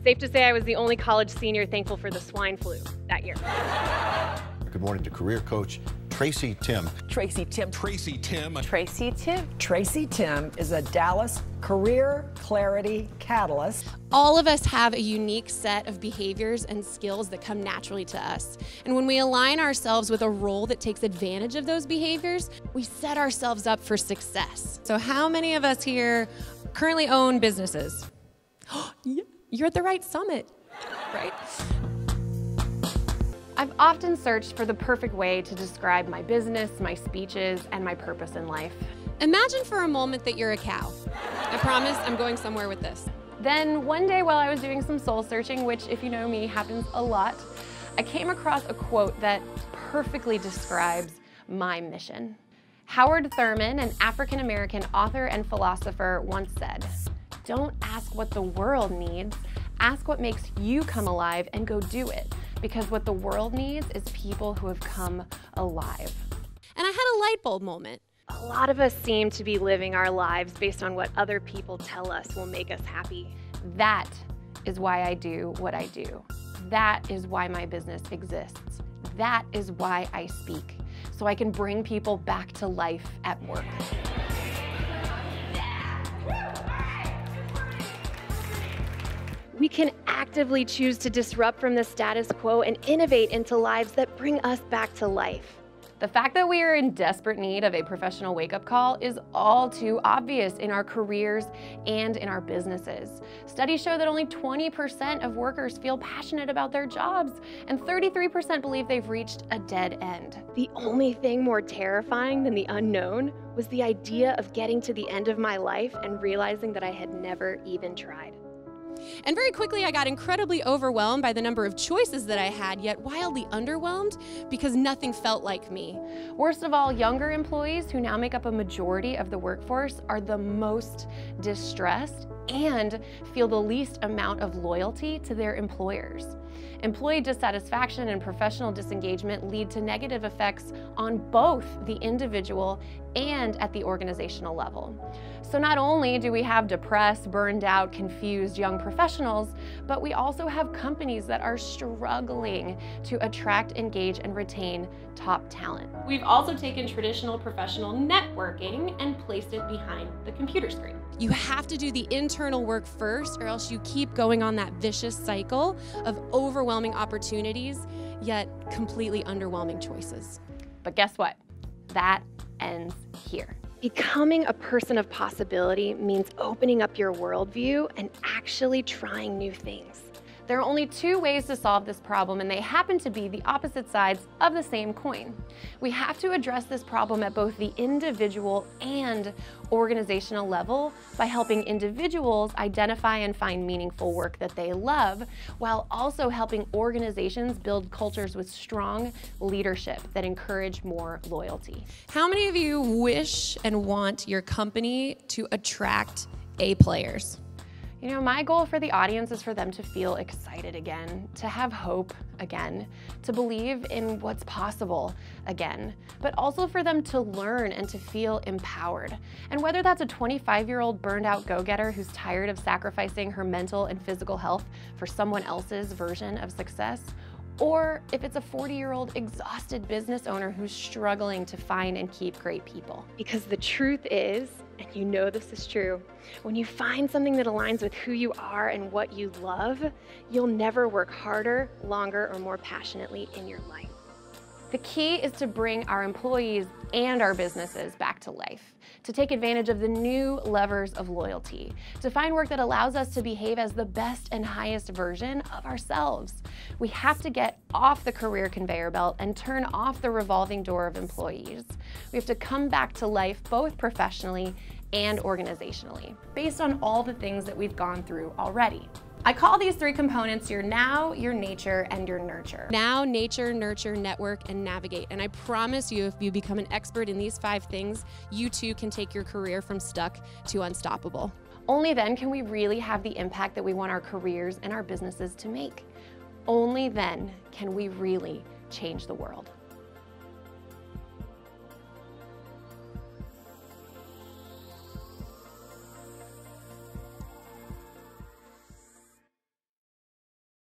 Safe to say I was the only college senior thankful for the swine flu that year. Good morning to career coach Tracy Timm. Tracy Timm. Tracy Timm. Tracy Timm. Tracy Timm is a Dallas career clarity catalyst. All of us have a unique set of behaviors and skills that come naturally to us. And when we align ourselves with a role that takes advantage of those behaviors, we set ourselves up for success. So how many of us here currently own businesses? You're at the right summit, right? I've often searched for the perfect way to describe my business, my speeches, and my purpose in life. Imagine for a moment that you're a cow. I promise I'm going somewhere with this. Then one day while I was doing some soul searching, which if you know me happens a lot, I came across a quote that perfectly describes my mission. Howard Thurman, an African-American author and philosopher, once said, "Don't ask what the world needs, ask what makes you come alive and go do it. Because what the world needs is people who have come alive." And I had a light bulb moment. A lot of us seem to be living our lives based on what other people tell us will make us happy. That is why I do what I do. That is why my business exists. That is why I speak, so I can bring people back to life at work. We can actively choose to disrupt from the status quo and innovate into lives that bring us back to life. The fact that we are in desperate need of a professional wake-up call is all too obvious in our careers and in our businesses. Studies show that only 20% of workers feel passionate about their jobs, and 33% believe they've reached a dead end. The only thing more terrifying than the unknown was the idea of getting to the end of my life and realizing that I had never even tried. And very quickly, I got incredibly overwhelmed by the number of choices that I had, yet wildly underwhelmed because nothing felt like me. Worst of all, younger employees, who now make up a majority of the workforce, are the most distressed and feel the least amount of loyalty to their employers. Employee dissatisfaction and professional disengagement lead to negative effects on both the individual and at the organizational level. So not only do we have depressed, burned out, confused young professionals, but we also have companies that are struggling to attract, engage, and retain top talent. We've also taken traditional professional networking and placed it behind the computer screen. You have to do the internal work first, or else you keep going on that vicious cycle of overwhelming opportunities, yet completely underwhelming choices. But guess what? That ends here. Becoming a person of possibility means opening up your worldview and actually trying new things. There are only two ways to solve this problem, and they happen to be the opposite sides of the same coin. We have to address this problem at both the individual and organizational level by helping individuals identify and find meaningful work that they love, while also helping organizations build cultures with strong leadership that encourage more loyalty. How many of you wish and want your company to attract A players? You know, my goal for the audience is for them to feel excited again, to have hope again, to believe in what's possible again, but also for them to learn and to feel empowered. And whether that's a 25-year-old burned out go-getter who's tired of sacrificing her mental and physical health for someone else's version of success, or if it's a 40-year-old exhausted business owner who's struggling to find and keep great people. Because the truth is, and you know this is true, when you find something that aligns with who you are and what you love, you'll never work harder, longer, or more passionately in your life. The key is to bring our employees and our businesses back to life, to take advantage of the new levers of loyalty, to find work that allows us to behave as the best and highest version of ourselves. We have to get off the career conveyor belt and turn off the revolving door of employees. We have to come back to life both professionally and organizationally, based on all the things that we've gone through already. I call these three components your now, your nature, and your nurture. Now, nature, nurture, network, and navigate. And I promise you, if you become an expert in these 5 things, you too can take your career from stuck to unstoppable. Only then can we really have the impact that we want our careers and our businesses to make. Only then can we really change the world.